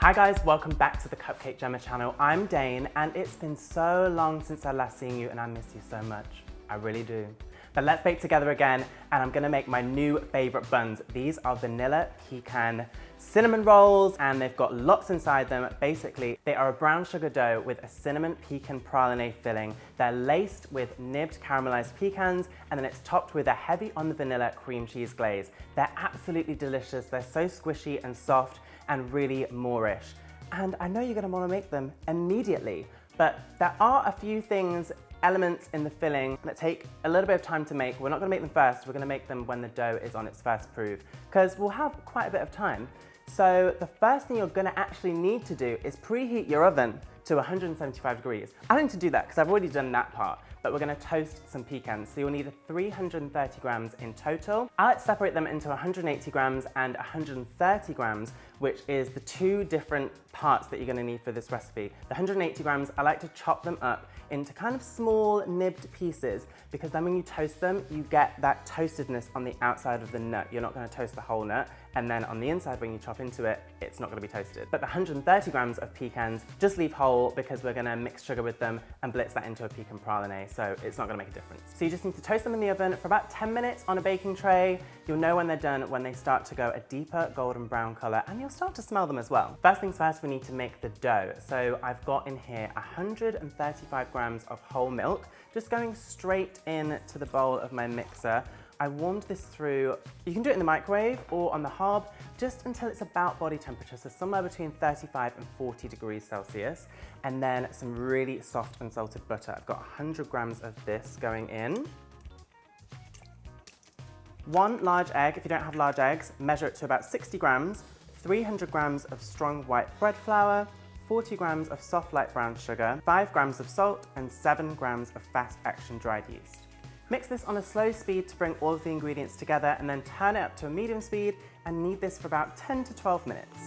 Hi guys, welcome back to the Cupcake Jemma channel. I'm Dane and it's been so long since I last seen you and I miss you so much. I really do. But let's bake together again and I'm gonna make my new favorite buns. These are vanilla pecan cinnamon rolls and they've got lots inside them. Basically, they are a brown sugar dough with a cinnamon pecan praline filling. They're laced with nibbed caramelized pecans and then it's topped with a heavy on the vanilla cream cheese glaze. They're absolutely delicious. They're so squishy and soft and really Moorish. And I know you're gonna wanna make them immediately, but there are a few elements in the filling that take a little bit of time to make. We're not gonna make them first, we're gonna make them when the dough is on its first proof, because we'll have quite a bit of time. So the first thing you're gonna actually need to do is preheat your oven to 175 degrees. I don't need to do that because I've already done that part, but we're gonna toast some pecans. So you'll need 330 grams in total. I like to separate them into 180 grams and 130 grams, which is the two different parts that you're gonna need for this recipe. The 180 grams, I like to chop them up into kind of small nibbed pieces because then when you toast them, you get that toastedness on the outside of the nut. You're not gonna toast the whole nut. And then on the inside, when you chop into it, it's not gonna be toasted. But the 130 grams of pecans, just leave whole because we're gonna mix sugar with them and blitz that into a pecan praline, so it's not gonna make a difference. So you just need to toast them in the oven for about 10 minutes on a baking tray. You'll know when they're done when they start to go a deeper golden brown color and you'll start to smell them as well. First things first, we need to make the dough. So I've got in here 135 grams of whole milk, just going straight into the bowl of my mixer. I warmed this through, you can do it in the microwave or on the hob, just until it's about body temperature, so somewhere between 35 and 40 degrees Celsius. And then some really soft unsalted butter. I've got 100 grams of this going in. 1 large egg, if you don't have large eggs, measure it to about 60 grams, 300 grams of strong white bread flour, 40 grams of soft light brown sugar, 5 grams of salt, and 7 grams of fast action dried yeast. Mix this on a slow speed to bring all of the ingredients together and then turn it up to a medium speed and knead this for about 10 to 12 minutes.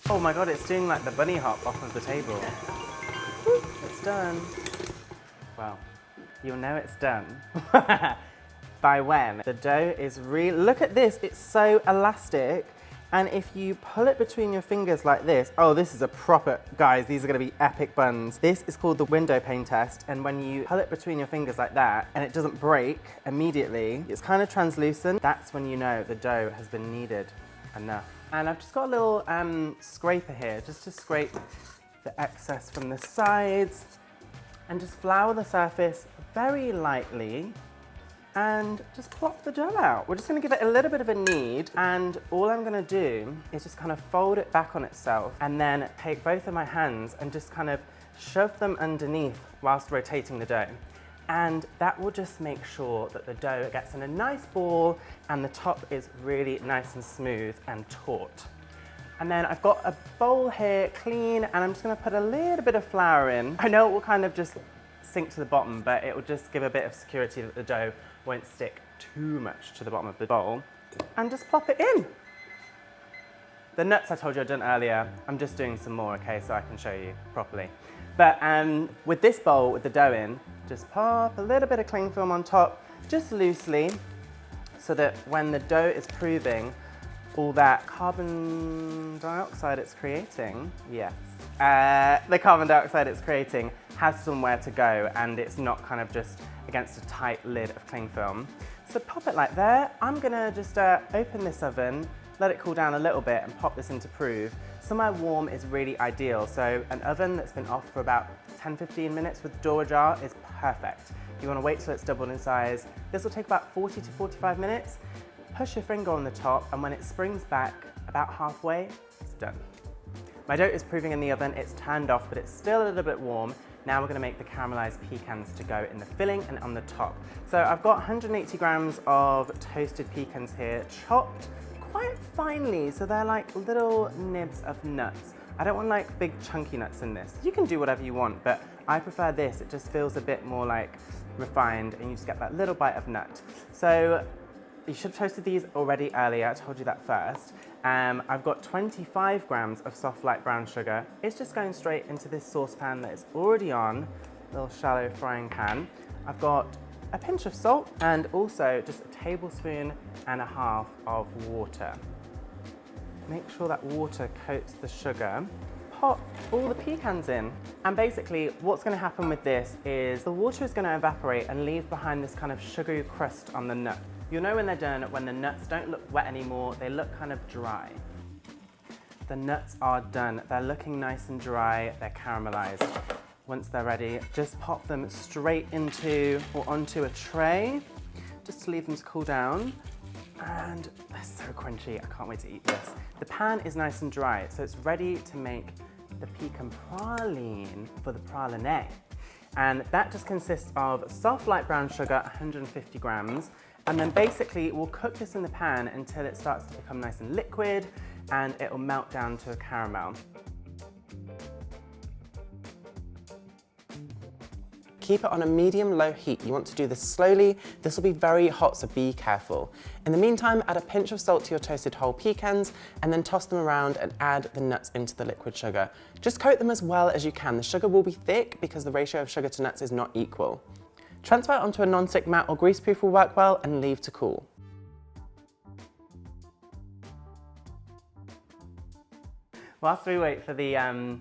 Oh my god, it's doing like the bunny hop off of the table. It's done. Well, you'll know it's done by when the dough is really, look at this, it's so elastic. And if you pull it between your fingers like this, oh, this is a proper, guys, these are gonna be epic buns. This is called the window pane test. And when you pull it between your fingers like that and it doesn't break immediately, it's kind of translucent. That's when you know the dough has been kneaded enough. And I've just got a little scraper here, just to scrape the excess from the sides and just flour the surface very lightly and just plop the dough out. We're just gonna give it a little bit of a knead, and all I'm gonna do is just kind of fold it back on itself and then take both of my hands and just kind of shove them underneath whilst rotating the dough. And that will just make sure that the dough gets in a nice ball and the top is really nice and smooth and taut. And then I've got a bowl here, clean, and I'm just gonna put a little bit of flour in. I know it will kind of just sink to the bottom, but it will just give a bit of security that the dough won't stick too much to the bottom of the bowl. And just plop it in. The nuts I told you I'd done earlier, I'm just doing some more, okay, so I can show you properly. But with this bowl, with the dough in, just pop a little bit of cling film on top, just loosely, so that when the dough is proving all that carbon dioxide it's creating, yes, the carbon dioxide it's creating has somewhere to go and it's not kind of just against a tight lid of cling film. So pop it like there. I'm gonna just open this oven, let it cool down a little bit and pop this into proof. Somewhere warm is really ideal. So an oven that's been off for about 10-15 minutes with door ajar is perfect. You wanna wait till it's doubled in size. This will take about 40 to 45 minutes. Push your finger on the top and when it springs back about halfway, it's done. My dough is proving in the oven, it's turned off, but it's still a little bit warm. Now we're gonna make the caramelized pecans to go in the filling and on the top. So I've got 180 grams of toasted pecans here, chopped quite finely, so they're like little nibs of nuts. I don't want like big chunky nuts in this. You can do whatever you want, but I prefer this. It just feels a bit more like refined and you just get that little bite of nut. So you should have toasted these already earlier, I told you that first. I've got 25 grams of soft light brown sugar. It's just going straight into this saucepan that is already on, a little shallow frying pan. I've got a pinch of salt and also just a tablespoon and a half of water. Make sure that water coats the sugar. Pop all the pecans in. And basically what's going to happen with this is the water is going to evaporate and leave behind this kind of sugary crust on the nut. You'll know when they're done when the nuts don't look wet anymore, they look kind of dry. The nuts are done. They're looking nice and dry, they're caramelized. Once they're ready, just pop them straight into or onto a tray, just to leave them to cool down. And they're so crunchy, I can't wait to eat this. The pan is nice and dry, so it's ready to make the pecan praline for the praline. And that just consists of soft light brown sugar, 150 grams, and then basically we'll cook this in the pan until it starts to become nice and liquid and it will melt down to a caramel. Keep it on a medium-low heat. You want to do this slowly. This will be very hot, so be careful. In the meantime, add a pinch of salt to your toasted whole pecans and then toss them around and add the nuts into the liquid sugar. Just coat them as well as you can. The sugar will be thick because the ratio of sugar to nuts is not equal. Transfer it onto a non-stick mat or greaseproof will work well and leave to cool. Whilst we wait for the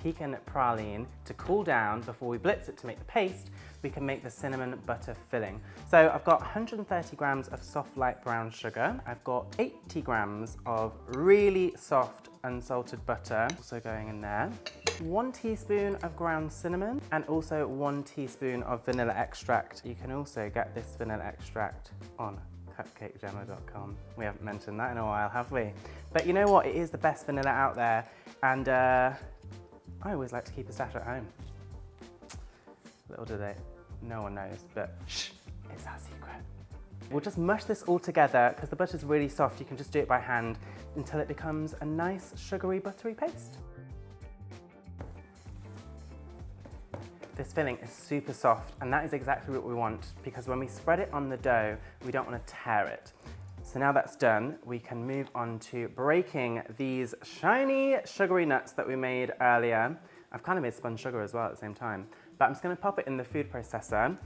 pecan praline to cool down before we blitz it to make the paste, we can make the cinnamon butter filling. So I've got 130 grams of soft light brown sugar. I've got 80 grams of really soft unsalted butter, also going in there. 1 teaspoon of ground cinnamon and also 1 teaspoon of vanilla extract. You can also get this vanilla extract on CupcakeJemma.com. We haven't mentioned that in a while, have we? But you know what? It is the best vanilla out there, and I always like to keep a stash at home. Little do they, no one knows, but shh, it's our secret. We'll just mush this all together because the butter's really soft. You can just do it by hand until it becomes a nice sugary buttery paste. This filling is super soft, and that is exactly what we want because when we spread it on the dough, we don't want to tear it. So now that's done, we can move on to breaking these shiny sugary nuts that we made earlier. I've kind of made spun sugar as well at the same time, but I'm just going to pop it in the food processor,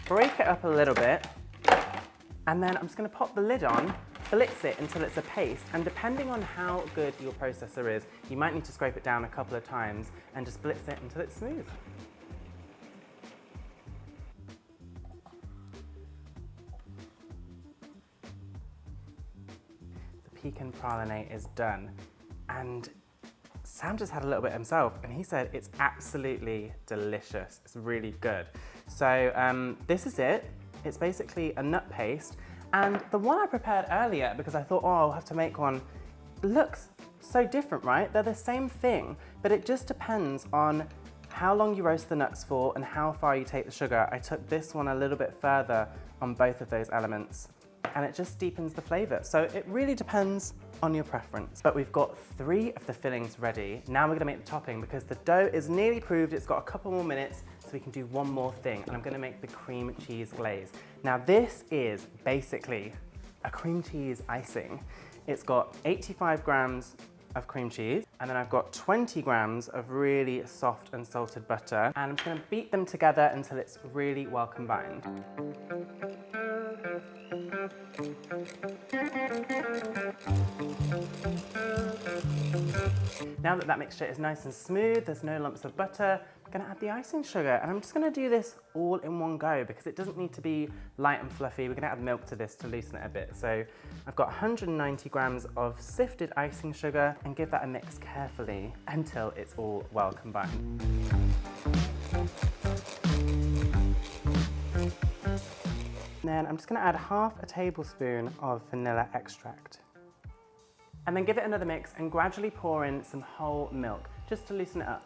break it up a little bit, and then I'm just going to pop the lid on, blitz it until it's a paste, and depending on how good your processor is, you might need to scrape it down a couple of times and just blitz it until it's smooth. Pecan praline is done, and Sam just had a little bit himself and he said it's absolutely delicious. It's really good. So this is it. It's basically a nut paste, and the one I prepared earlier because I thought, oh, I'll have to make one, looks so different, right? They're the same thing, but it just depends on how long you roast the nuts for and how far you take the sugar. I took this one a little bit further on both of those elements, and it just deepens the flavor. So it really depends on your preference. But we've got 3 of the fillings ready. Now we're gonna make the topping because the dough is nearly proved. It's got a couple more minutes, so we can do one more thing, and I'm gonna make the cream cheese glaze. Now this is basically a cream cheese icing. It's got 85 grams of cream cheese, and then I've got 20 grams of really soft unsalted butter, and I'm just gonna beat them together until it's really well combined. Now that that mixture is nice and smooth, there's no lumps of butter, I'm gonna add the icing sugar, and I'm just gonna do this all in one go because it doesn't need to be light and fluffy. We're gonna add milk to this to loosen it a bit. So I've got 190 grams of sifted icing sugar, and give that a mix carefully until it's all well combined. Then I'm just going to add half a tablespoon of vanilla extract. And then give it another mix and gradually pour in some whole milk, just to loosen it up.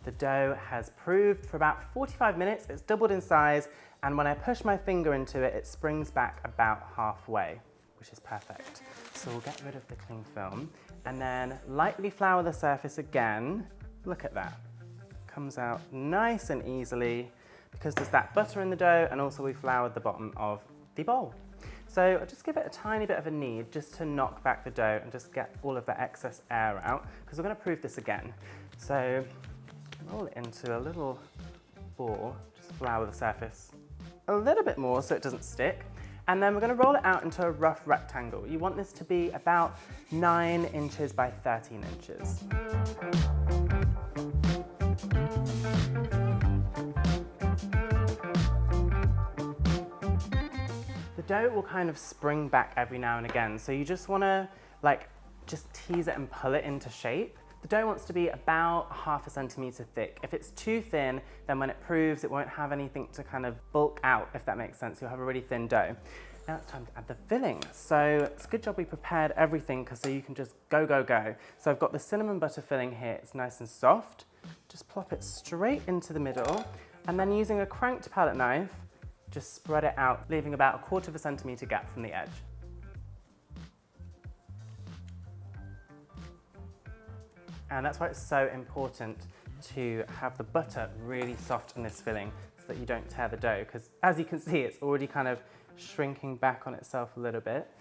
The dough has proved for about 45 minutes, it's doubled in size, and when I push my finger into it, it springs back about halfway, which is perfect. So we'll get rid of the cling film and then lightly flour the surface again. Look at that. Comes out nice and easily because there's that butter in the dough, and also we floured the bottom of the bowl. So I'll just give it a tiny bit of a knead just to knock back the dough and just get all of the excess air out, because we're going to proof this again. So roll it into a little ball, just flour the surface a little bit more so it doesn't stick. And then we're going to roll it out into a rough rectangle. You want this to be about 9 inches by 13 inches. The dough will kind of spring back every now and again, so you just want to just tease it and pull it into shape. The dough wants to be about 1/2 centimeter thick. If it's too thin, then when it proves, it won't have anything to kind of bulk out, if that makes sense. You'll have a really thin dough. Now it's time to add the filling. So it's a good job we prepared everything, so you can just go, go, go. So I've got the cinnamon butter filling here. It's nice and soft. Just plop it straight into the middle, and then using a cranked palette knife, just spread it out, leaving about 1/4 centimeter gap from the edge. And that's why it's so important to have the butter really soft in this filling so that you don't tear the dough, because as you can see, it's already kind of shrinking back on itself a little bit.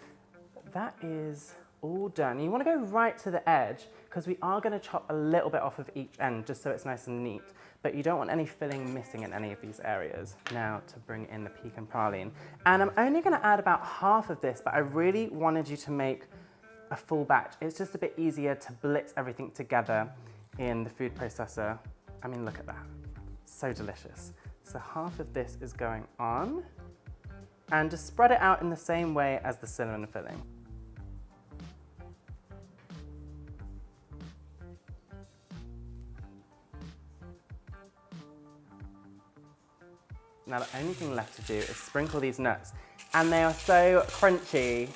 But that is all done. You want to go right to the edge, because we are going to chop a little bit off of each end just so it's nice and neat, but you don't want any filling missing in any of these areas. Now to bring in the pecan praline. And I'm only going to add about half of this, but I really wanted you to make a full batch. It's just a bit easier to blitz everything together in the food processor. I mean, look at that. So delicious. So half of this is going on, and just spread it out in the same way as the cinnamon filling. Now the only thing left to do is sprinkle these nuts, and they are so crunchy.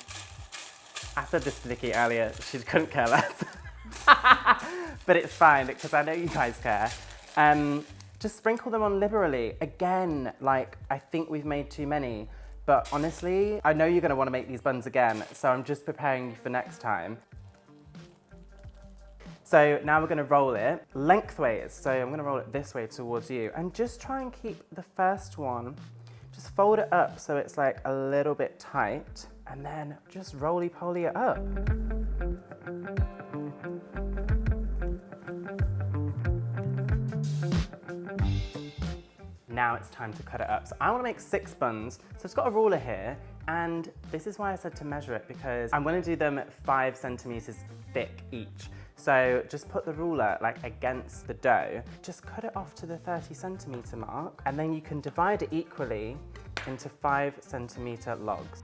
I said this to Nikki earlier, she couldn't care less. But it's fine, because I know you guys care. Just sprinkle them on liberally. Again, I think we've made too many, but honestly, I know you're gonna wanna make these buns again, so I'm just preparing you for next time. So now we're gonna roll it lengthways. So I'm gonna roll it this way towards you, and just try and keep the first one, just fold it up so it's a little bit tight, and then just roly-poly it up. Now it's time to cut it up. So I want to make 6 buns, so it's got a ruler here, and this is why I said to measure it, because I'm going to do them 5 centimeters thick each. So just put the ruler against the dough, just cut it off to the 30 centimeter mark, and then you can divide it equally into 5 centimeter logs.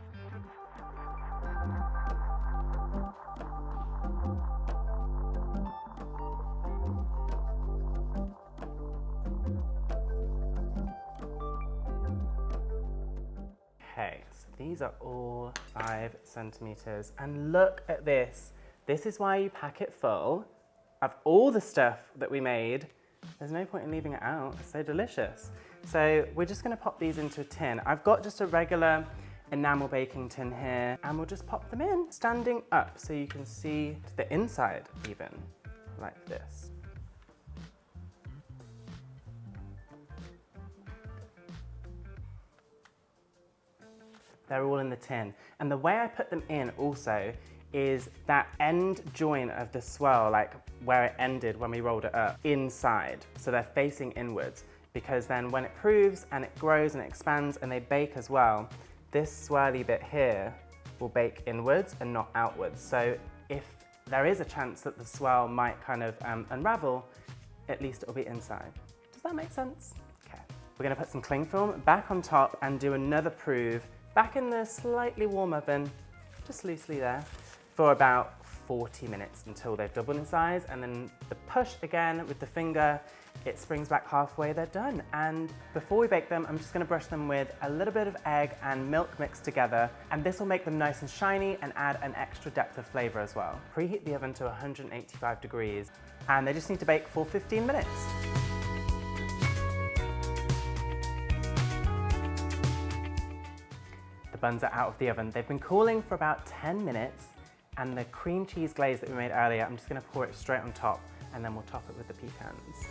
Okay, so these are all 5 centimeters, and look at this. This is why you pack it full of all the stuff that we made. There's no point in leaving it out, it's so delicious. So we're just gonna pop these into a tin. I've got just a regular enamel baking tin here, and we'll just pop them in, standing up so you can see the inside even, like this. They're all in the tin. And the way I put them in also is that end joint of the swirl, where it ended when we rolled it up, inside. So they're facing inwards, because then when it proves and it grows and it expands and they bake as well, this swirly bit here will bake inwards and not outwards. So if there is a chance that the swirl might kind of unravel, at least it'll be inside. Does that make sense? Okay. We're gonna put some cling film back on top and do another prove back in the slightly warm oven, just loosely there, for about 40 minutes until they've doubled in size, and then the push again with the finger, it springs back halfway, they're done. And before we bake them, I'm just gonna brush them with a little bit of egg and milk mixed together, and this will make them nice and shiny and add an extra depth of flavor as well. Preheat the oven to 185 degrees, and they just need to bake for 15 minutes. The buns are out of the oven. They've been cooling for about 10 minutes, and the cream cheese glaze that we made earlier, I'm just gonna pour it straight on top, and then we'll top it with the pecans.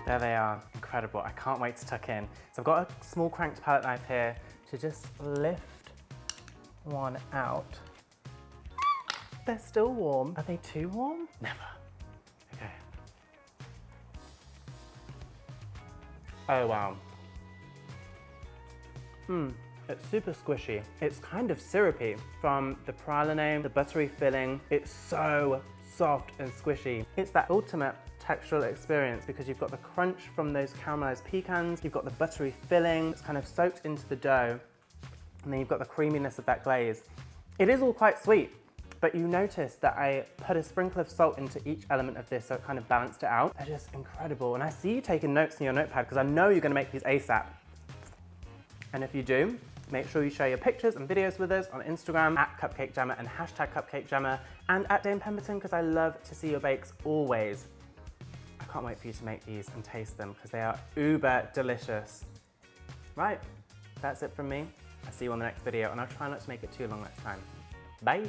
There they are, incredible. I can't wait to tuck in. So I've got a small cranked palette knife here to just lift one out. They're still warm. Are they too warm? Never. Okay. Oh wow. It's super squishy. It's kind of syrupy from the praline, the buttery filling. It's so soft and squishy. It's that ultimate textural experience because you've got the crunch from those caramelized pecans, you've got the buttery filling, it's kind of soaked into the dough, and then you've got the creaminess of that glaze. It is all quite sweet, but you notice that I put a sprinkle of salt into each element of this so it kind of balanced it out. They're just incredible. And I see you taking notes in your notepad because I know you're gonna make these ASAP. And if you do, make sure you share your pictures and videos with us on Instagram at Cupcake Jemma and hashtag Cupcake Jemma and at Dane Pemberton because I love to see your bakes always. I can't wait for you to make these and taste them because they are uber delicious. Right, that's it from me. I'll see you on the next video and I'll try not to make it too long next time. Bye.